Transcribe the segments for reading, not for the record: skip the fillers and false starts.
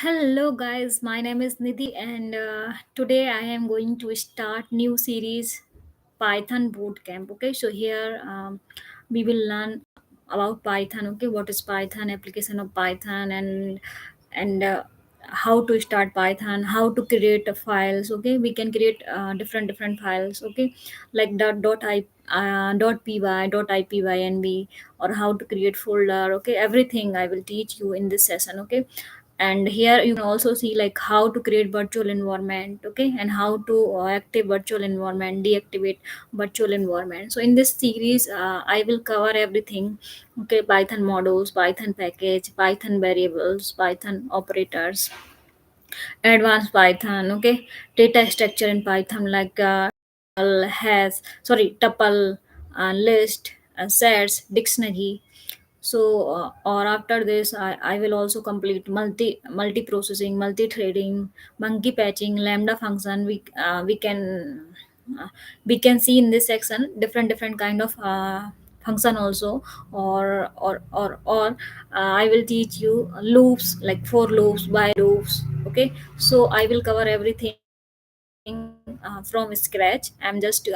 Hello guys, my name is Nidhi and today I am going to start new series Python Bootcamp. Okay, so here we will learn about Python. Okay, what is Python, application of Python, and how to start Python, how to create files. Okay, we can create different files. Okay, like dot py, dot ipynb, or how to create folder. Okay, everything I will teach you in this session. Okay, and here you can also see like how to create virtual environment, okay, and how to active virtual environment, deactivate virtual environment. So in this series I will cover everything. Okay, Python models, Python package, Python variables, Python operators, advanced Python. Okay, data structure in Python like tuple, list, sets, dictionary. So or after this I will also complete multi processing, multi-threading, monkey patching, lambda function. We can see in this section different kind of function also, or I will teach you loops like for loops, by loops. Okay, so I will cover everything from scratch. I'm just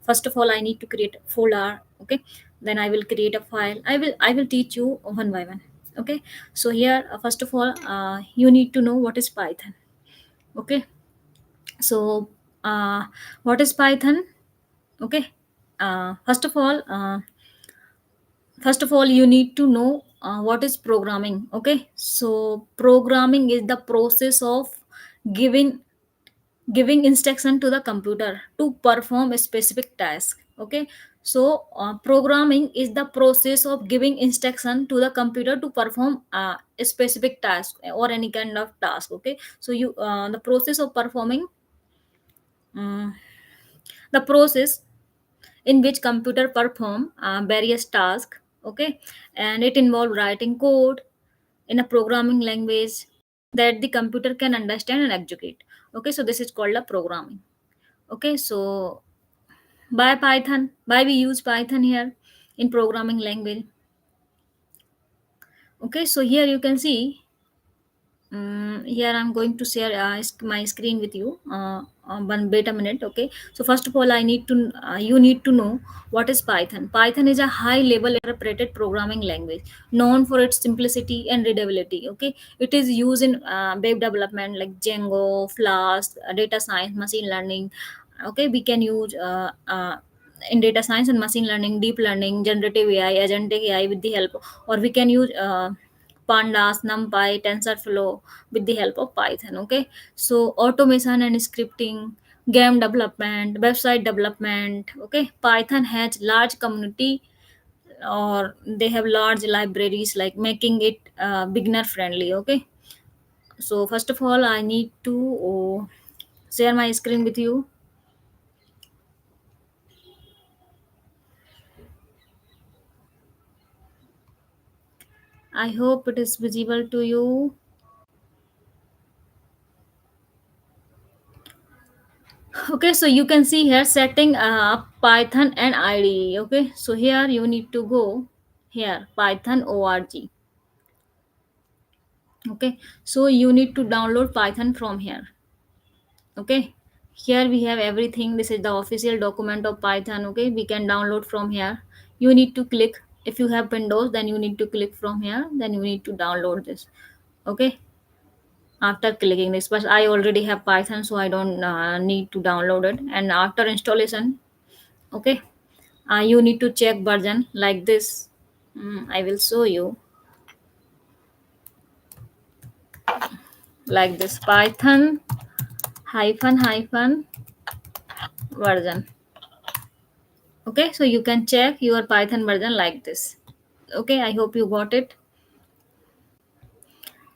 first of all I need to create folder. Okay, then I will create a file. I will teach you one by one. Okay, so here first of all you need to know what is Python. Okay, so what is Python? Okay, first of all you need to know what is programming. Okay, so programming is the process of giving giving instruction to the computer to perform a specific task. Okay, so programming is the process of giving instruction to the computer to perform a specific task or any kind of task. Okay, so you the process of performing um, the process in which computer perform various tasks. Okay, and it involve writing code in a programming language that the computer can understand and execute. Okay, so this is called a programming. Okay, so why we use Python here in programming language. Okay, so here you can see, here I'm going to share my screen with you. One wait a minute. Okay, so first of all you need to know what is Python. Python is a high level interpreted programming language known for its simplicity and readability. Okay, it is used in web development like Django, Flask, data science, machine learning. Okay, we can use in data science and machine learning, deep learning, generative AI, agentic AI with the help, or we can use pandas, numpy, tensorflow with the help of Python. Okay, so automation and scripting, game development, website development. Okay, Python has large community, or they have large libraries, like making it beginner friendly. Okay, so first of all I need to share my screen with you. I hope it is visible to you. Okay, so you can see here setting up Python and IDE. Okay, so here you need to go here Python org. Okay, so you need to download Python from here. Okay, here we have everything. This is the official document of Python. Okay, we can download from here. You need to click, if you have Windows, then you need to click from here, then you need to download this. Okay, after clicking this, but I already have Python, so I don't need to download it. And after installation, okay, you need to check version like this. I will show you like this: Python hyphen version. Okay, so you can check your Python version like this. Okay, I hope you got it.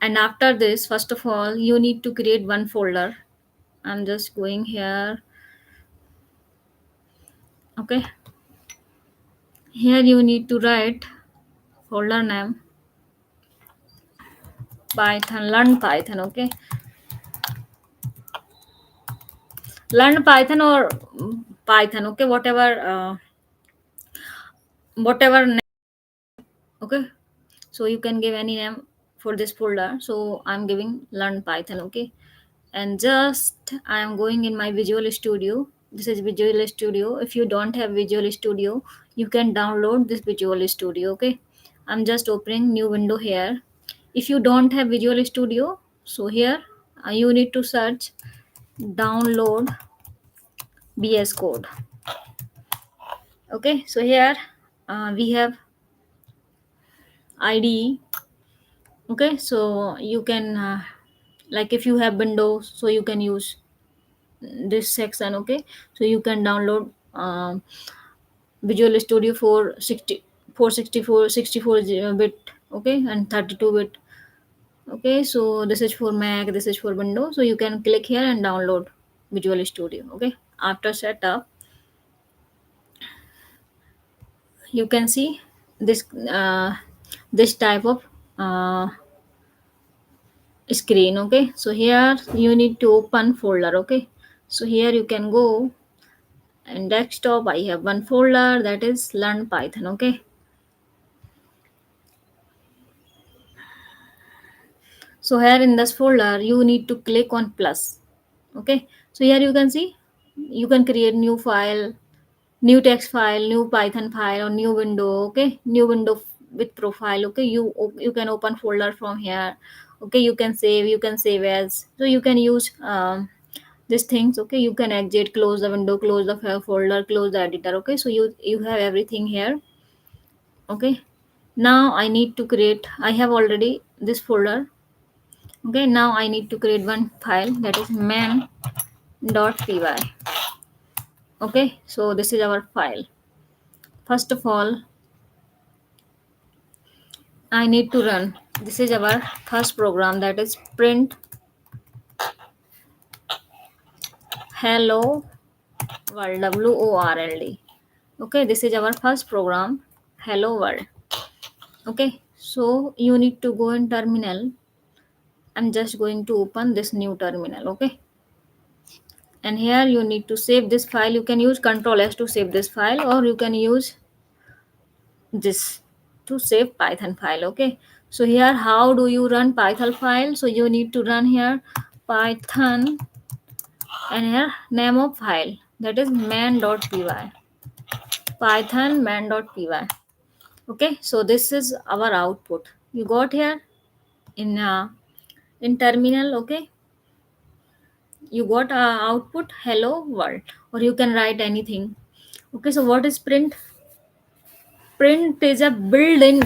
And after this, first of all you need to create one folder. I'm just going here. Okay, here you need to write folder name Python, learn Python. Okay, learn Python or Python. Okay, whatever name. Okay, so you can give any name for this folder. So I'm giving learn Python, okay. And just I am going in my Visual Studio. This is Visual Studio. If you don't have Visual Studio, you can download this Visual Studio, okay. I'm just opening new window here. If you don't have Visual Studio, so here you need to search download VS Code, okay. So here we have IDE, okay. So you can like if you have Windows, so you can use this section, okay. So you can download Visual Studio for 64 bit, okay, and 32 bit, okay. So this is for Mac, this is for Windows. So you can click here and download Visual Studio, okay. After setup, you can see this this type of uh, screen, okay. So here you need to open folder, okay. So here you can go and desktop. I have one folder that is learn Python, okay. So here in this folder you need to click on plus, okay. So here you can see you can create new file, new text file, new Python file, or new window, okay. New window with profile, okay. You can open folder from here, okay. You can save as. So you can use these things, okay. You can exit, close the window, close the folder, close the editor, okay. So you have everything here, okay. Now I need to create, I have already this folder, okay. Now I need to create one file, that is main.py, okay. So this is our file. First of all, I need to run, this is our first program, that is print hello world, world, okay. This is our first program, hello world, okay. So you need to go in terminal. I'm just going to open this new terminal, okay. And here you need to save this file. You can use Control S to save this file, or you can use this to save Python file, okay. So here how do you run Python file? So you need to run here Python, and here name of file, that is main.py, Python main.py, okay. So this is our output you got here in terminal, okay. You got output hello world, or you can write anything, okay. So what is print? Print is a built-in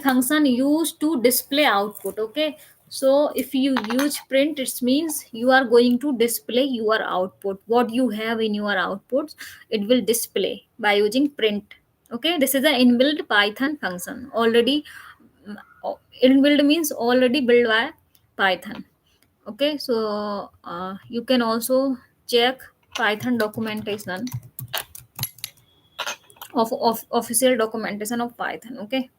function used to display output, okay. So if you use print, it means you are going to display your output, what you have in your outputs. It will display by using print, okay. This is an inbuilt Python function already. Inbuilt means already built by Python, okay. So you can also check Python documentation of official documentation of Python, okay.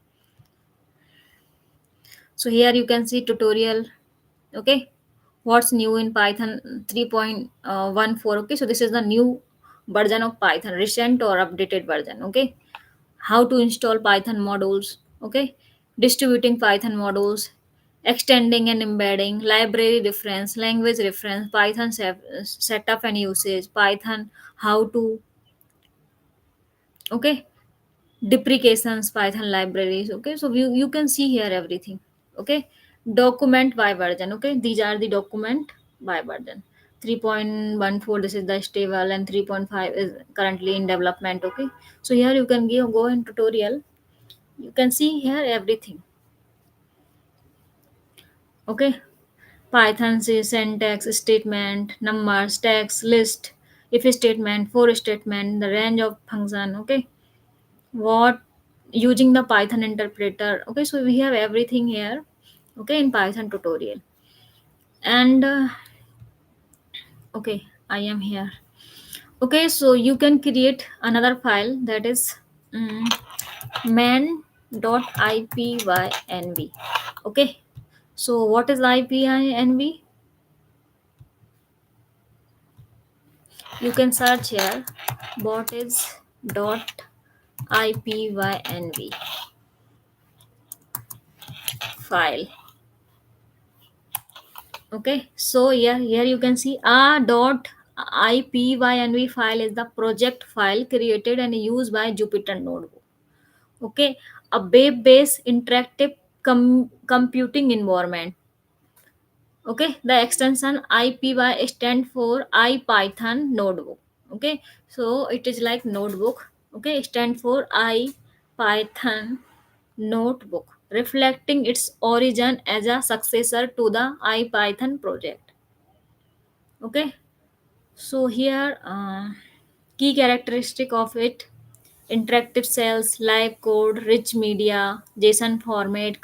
So here you can see tutorial, okay. What's new in Python 3.14, okay. So this is the new version of Python, recent or updated version, okay. How to install Python modules, okay. Distributing Python modules, extending and embedding, library reference, language reference, Python setup and usage, Python how to, okay. Deprecations, Python libraries, okay. So you can see here everything, okay. Document by version, okay. These are the document by version. 3.14, this is the stable, and 3.5 is currently in development, okay. So here you can go in tutorial, you can see here everything, okay. Python says syntax, statement, numbers, text, list, if statement, for statement, the range of function, okay. What using the Python interpreter, okay. So we have everything here, okay, in Python tutorial. And okay, I am here, okay. So you can create another file, that is um, man.ipynv, okay. So what is ipynv? You can search here what is dot ipynv, file. Okay, so here you can see a dot ipynb file is the project file created and used by Jupyter Notebook. Okay, a web based interactive computing environment. Okay, the extension ipy stand for ipython notebook. Okay, so it is like notebook. Okay, stand for ipython notebook, reflecting its origin as a successor to the ipython project. Okay, so here key characteristic of it: interactive cells, live code, rich media, JSON format,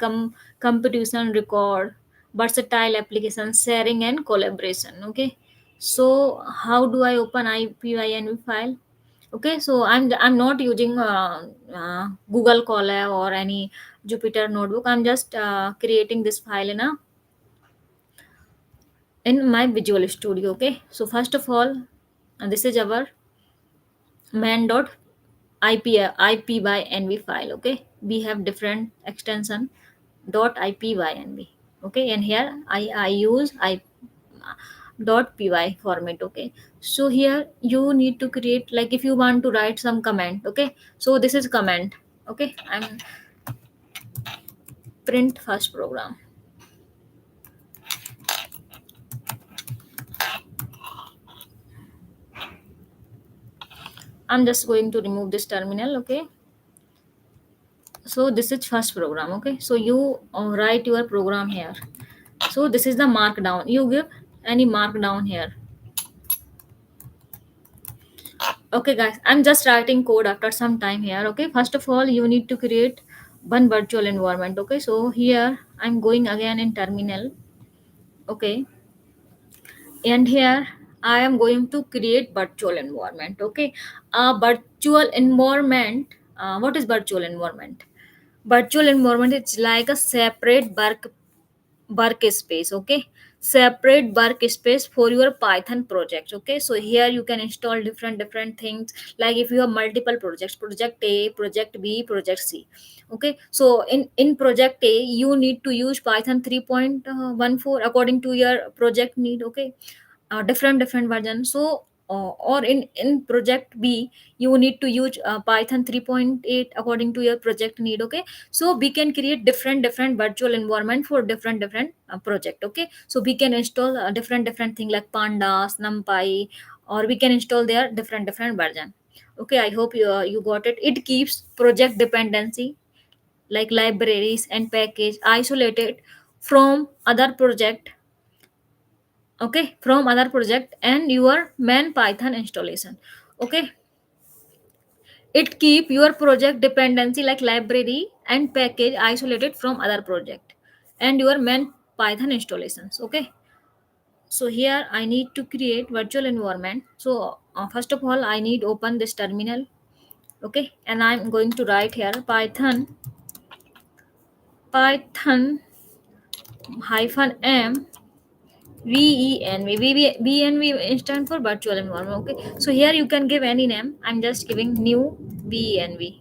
computation record, versatile applications, sharing and collaboration. Okay, so how do I open IPYNV file? Okay, so I'm not using Google Colab or any Jupyter Notebook. I'm just creating this file in my Visual Studio. Okay, so first of all, this is our man.ip by nv file. Okay, we have different extension .ipynb. Okay, and here I use I dot py format. Okay, so here you need to create, like if you want to write some comment. Okay, so this is comment. Okay, I'm print first program. I'm just going to remove this terminal. Okay, so this is first program. Okay, so you write your program here. So this is the markdown. You give any markdown here. Okay, guys, I'm just writing code after some time here. Okay, first of all, you need to create one virtual environment. Okay, so here I'm going again in terminal. Okay, and here I am going to create virtual environment. Okay, a virtual environment. What is virtual environment? Virtual environment, it's like a separate workspace. Okay, separate workspace for your Python projects. Okay, so here you can install different things, like if you have multiple projects: project A, project B, project C. Okay, so in project A you need to use Python 3.14 according to your project need. Okay, different versions. So or in project B you need to use Python 3.8 according to your project need. Okay, so we can create different virtual environment for different project. Okay, so we can install different thing like pandas, numpy, or we can install their different version. Okay, I hope you got it. It keeps project dependency like libraries and package isolated from other project. Okay, from other project and your main Python installation. Okay, it keep your project dependency like library and package isolated from other project and your main Python installations. Okay, so here I need to create virtual environment. So first of all I need open this terminal. Okay, and I'm going to write here python hyphen m VENV stand for virtual environment. Okay, so here you can give any name. I'm just giving new VENV,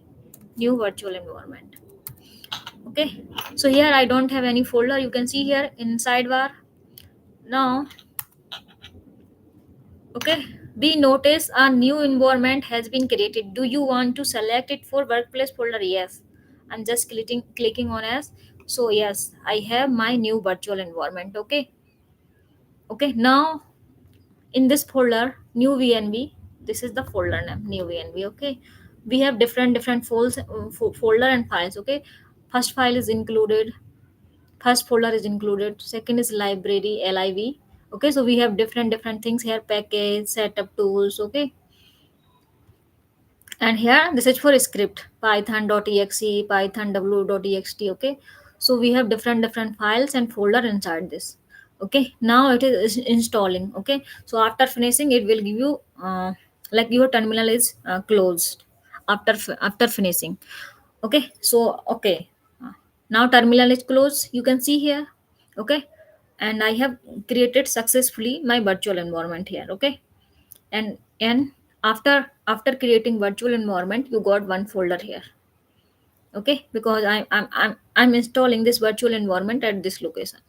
new virtual environment. Okay, so here I don't have any folder. You can see here in sidebar. Now, okay, we notice a new environment has been created. Do you want to select it for workplace folder? Yes, I'm just clicking on as. So yes, I have my new virtual environment. Okay, okay, now in this folder new vnv, this is the folder name new vnv. Okay, we have different folder and files. Okay, first file is included, first folder is included, second is library liv. Okay, so we have different things here: package, setup tools. Okay, and here this is for script python.exe, python.w.ext. Okay, so we have different files and folder inside this. Okay, now it is installing. Okay, so after finishing it will give you like your terminal is closed after finishing. Okay, so okay, uh, now terminal is closed, you can see here. Okay, and I have created successfully my virtual environment here. Okay, and after creating virtual environment you got one folder here. Okay, because I'm installing this virtual environment at this location.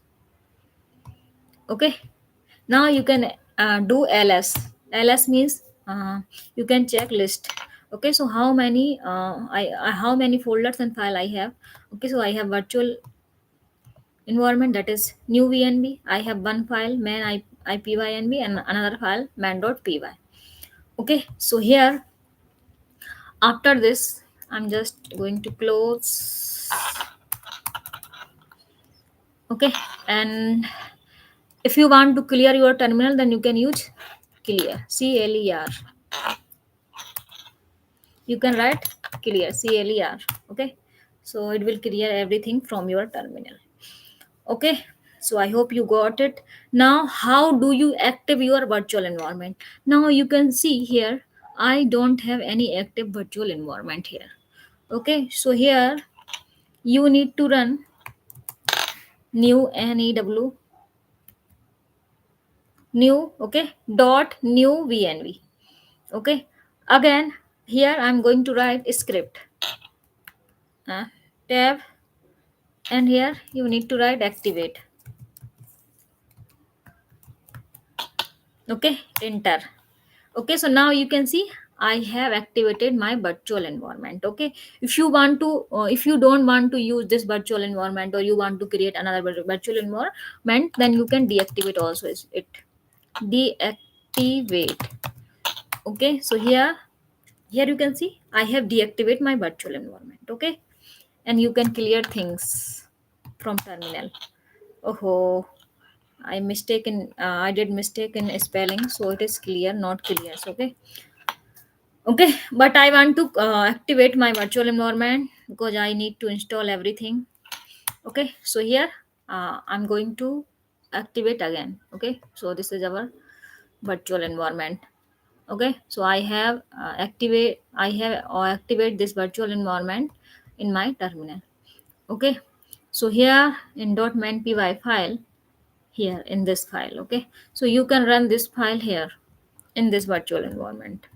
Okay, now you can do ls means you can check list. Okay, so how many how many folders and file I have. Okay, so I have virtual environment, that is new vnb. I have one file man ipynb and another file man.py. Okay, so here after this I'm just going to close. Okay, and if you want to clear your terminal, then you can use clear, clear. You can write clear, clear. Okay, so it will clear everything from your terminal. Okay, so I hope you got it. Now how do you active your virtual environment? Now you can see here I don't have any active virtual environment here. Okay, so here you need to run new new, okay, dot new vnv. Okay, again here I'm going to write script, tab, and here you need to write activate. Okay, enter. Okay, so now you can see I have activated my virtual environment. Okay, if you want to if you don't want to use this virtual environment, or you want to create another virtual environment, then you can deactivate also it. Deactivate. Okay, so here you can see I have deactivate my virtual environment. Okay, and you can clear things from terminal. Oh, I did mistake in spelling, so it is clear, not clears. Okay, okay, but I want to activate my virtual environment because I need to install everything. Okay, so here I'm going to activate again. Okay, so this is our virtual environment. Okay, so I have activate this virtual environment in my terminal. Okay, so here in .manpy file, here in this file. Okay, so you can run this file here in this virtual environment.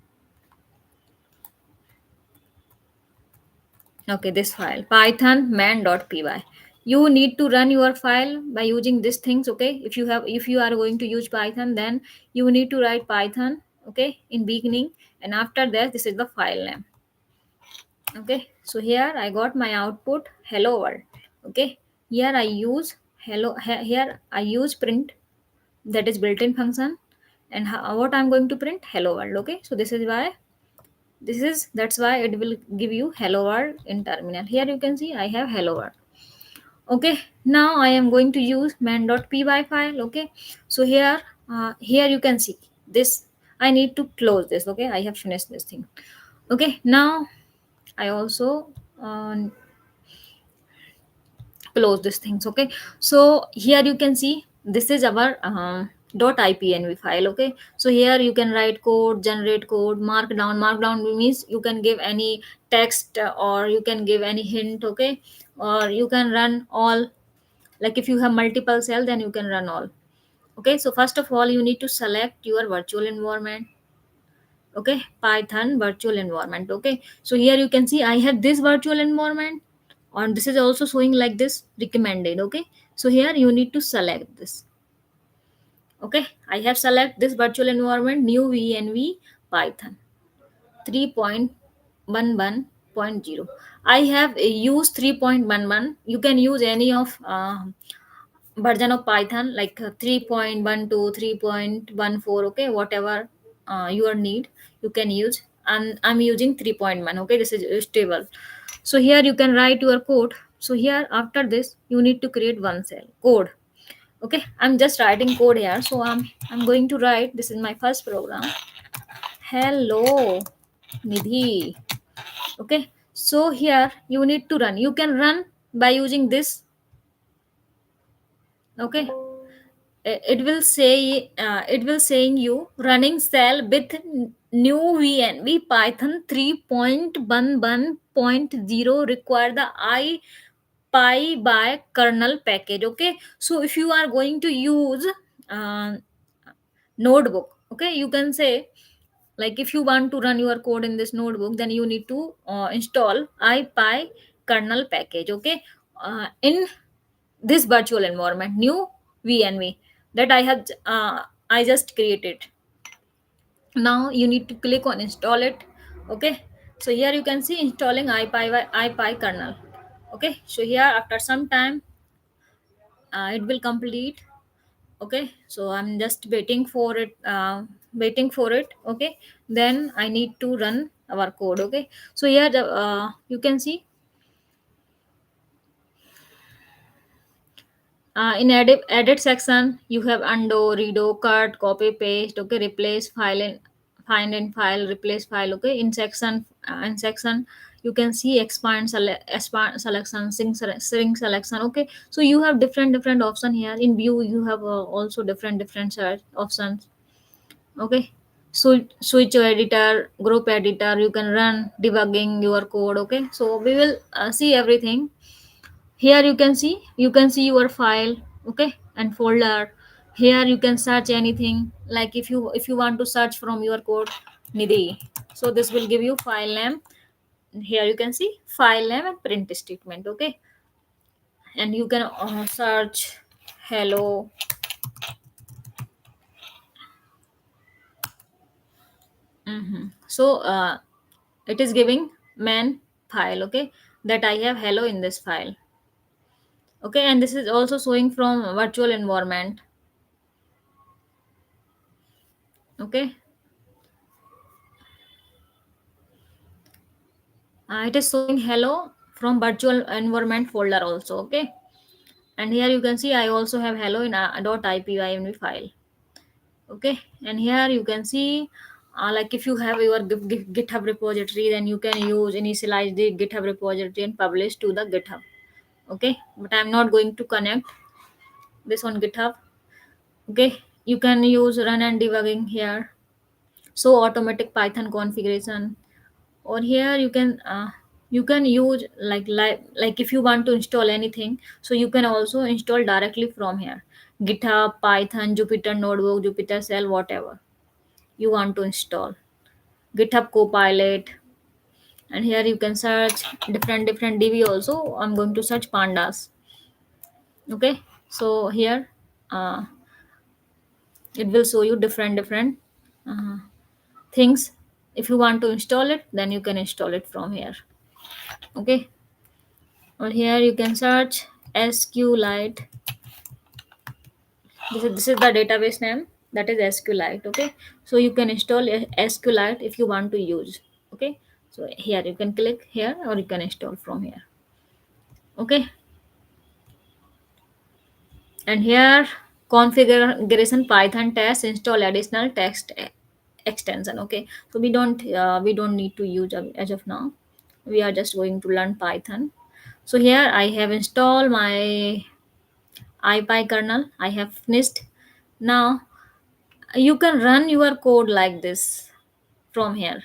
Okay, this file python man.py. You need to run your file by using these things. Okay, if you are going to use python, then you need to write python, okay, in beginning, and after that this is the file name. Okay, so here I got my output hello world. Okay, here I use here I use print, that is built-in function, and what I'm going to print hello world. Okay, so that's why it will give you hello world in terminal. Here you can see I have hello world. Okay, now I am going to use man.py file. Okay, so here you can see this. I need to close this. Okay, I have finished this thing. Okay, now I also close these things. Okay, so here you can see this is our .ipnv file. Okay, so here you can write code, generate code, markdown means you can give any text, or you can give any hint. Okay, or you can run all, like if you have multiple cell, then you can run all. Okay, so first of all you need to select your virtual environment. Okay, python virtual environment. Okay, so here you can see I have this virtual environment, and this is also showing like this recommended. Okay, so here you need to select this. Okay, I have select this virtual environment new vnv python 3.11.0. I have used 3.11. You can use any of version of python, like 3.12, 3.14. Okay, whatever your need, you can use, and I'm using 3.1. Okay, this is stable. So here you can write your code. So here after this you need to create one cell code. Okay, I'm just writing code here. So I'm going to write, this is my first program, hello nidhi. Okay, so here you need to run, you can run by using this. Okay, it will say it will saying you running cell with new vnv python 3.11.0 require the py by kernel package. Okay, so if you are going to use uh, notebook, okay, you can say, like if you want to run your code in this notebook, then you need to install ipy kernel package, okay, in this virtual environment, new VNV that I just created. Now you need to click on install it. Okay, so here you can see installing ipy kernel. Okay, so here after some time it will complete. Okay, so I'm just waiting for it. Okay, then I need to run our code. Okay, so here you can see in edit section you have undo, redo, cut, copy, paste. Okay, replace file in find in file, replace file. Okay, in section you can see expand selection, sync selection. Okay, so you have different option here. In view you have also different search options. Okay, so switch to editor, group editor, you can run debugging your code. Okay, so we will see everything. Here you can see your file. Okay, and folder. Here you can search anything, like if you want to search from your code, Nidhi, so this will give you file name. Here you can see file name and print statement. Okay, and you can search hello. So it is giving man file. Okay, that I have hello in this file. Okay, and this is also showing from virtual environment. Okay, it is showing hello from virtual environment folder also. Okay, and here you can see I also have hello in .ipynb file. Okay, and here you can see like if you have your github repository, then you can use initialize the github repository and publish to the github. Okay, but I'm not going to connect this on github. Okay, you can use run and debugging here. So automatic python configuration, or here you can use like if you want to install anything, so you can also install directly from here. GitHub, Python, Jupyter Notebook, Jupyter Shell, whatever you want to install. GitHub Copilot. And here you can search different DB also. I'm going to search pandas. Okay, so here uh, it will show you different uh, things. If you want to install it, then you can install it from here. Okay, or here you can search SQLite. This is the database name, that is SQLite. Okay, so you can install SQLite if you want to use. Okay, so here you can click here, or you can install from here. Okay, and here configuration Python test, install additional text extension. Okay, so we don't need to use as of now. We are just going to learn Python. So here I have installed my ipykernel. I have finished. Now you can run your code like this from here.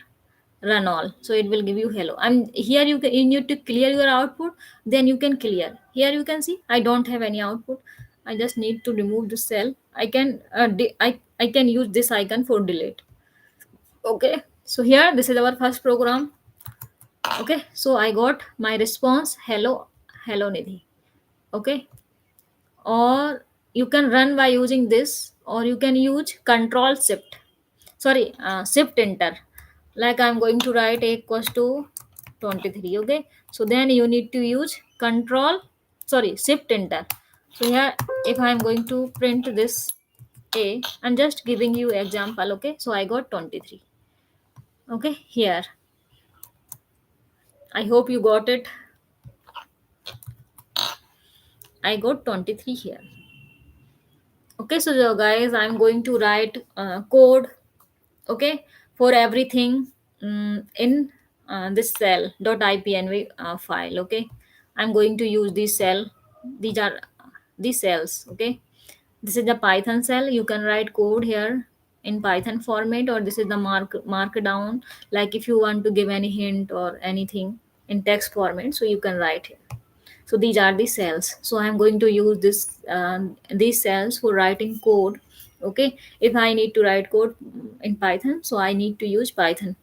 Run all, so it will give you hello. And here you need to clear your output, then you can clear. Here you can see I don't have any output. I just need to remove the cell. I can I can use this icon for delete. Okay, so here this is our first program. Okay, so I got my response hello, hello Nidhi. Okay, or you can run by using this, or you can use control shift, sorry, shift enter. Like I'm going to write a equals to 23. Okay, so then you need to use control, sorry, shift enter. So here if I'm going to print this a, I'm just giving you example. Okay, so I got 23. Okay, here I hope you got it. I got 23 here. Okay, so guys, I'm going to write code. Okay, for everything in this cell .ipnv file. Okay, I'm going to use this cell. These are these cells. Okay, this is the Python cell. You can write code here in Python format, or this is the markdown. Like if you want to give any hint or anything in text format, so you can write here. So these are the cells. So I'm going to use these cells for writing code. Okay, if I need to write code in Python, so I need to use Python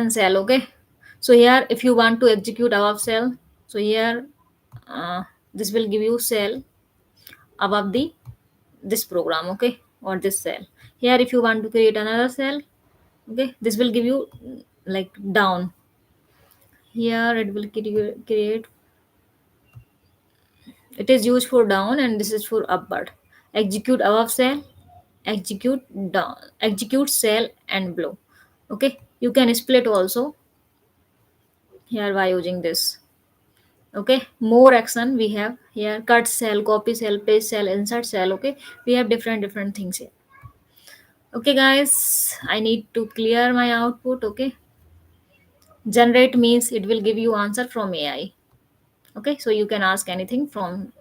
cell. Okay, So here if you want to execute above cell, so here uh, this will give you cell above the this program, okay, or this cell. Here if you want to create another cell, okay, this will give you like down. Here it will create, it is used for down and this is for upward. Execute above cell, execute down, execute cell and below. Okay, you can split also here by using this. Okay, more action we have here: cut cell, copy cell, paste cell, insert cell. Okay, we have different things here. Okay guys, I need to clear my output. Okay, generate means it will give you answer from AI. Okay, so you can ask anything from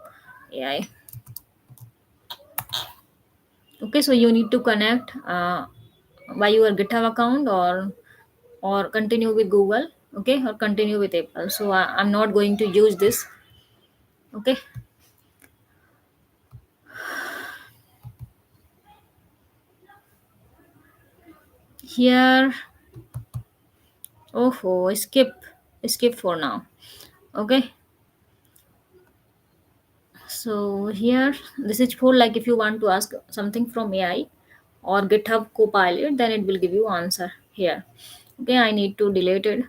AI. Okay, so you need to connect by your GitHub account, or continue with Google. Okay, or continue with Apple. So I'm not going to use this. Okay, here, oh, skip for now. Okay, so here this is for like if you want to ask something from AI or GitHub Copilot, then it will give you answer here. Okay, I need to delete it.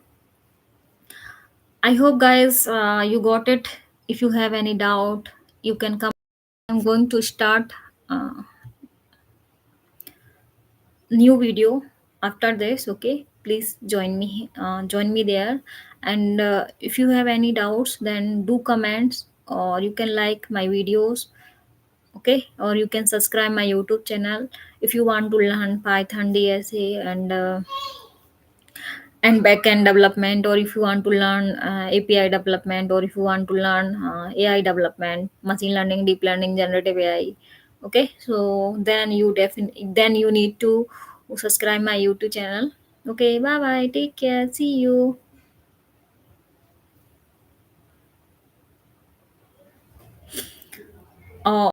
I hope guys you got it. If you have any doubt, you can come. I'm going to start new video after this. Okay, please join me there. And if you have any doubts, then do comments, or you can like my videos. Okay, or you can subscribe my YouTube channel if you want to learn Python, DSA, and backend development, or if you want to learn API development, or if you want to learn AI development, machine learning, deep learning, generative AI. Okay, so then you need to subscribe my YouTube channel. Okay, bye bye, take care, see you.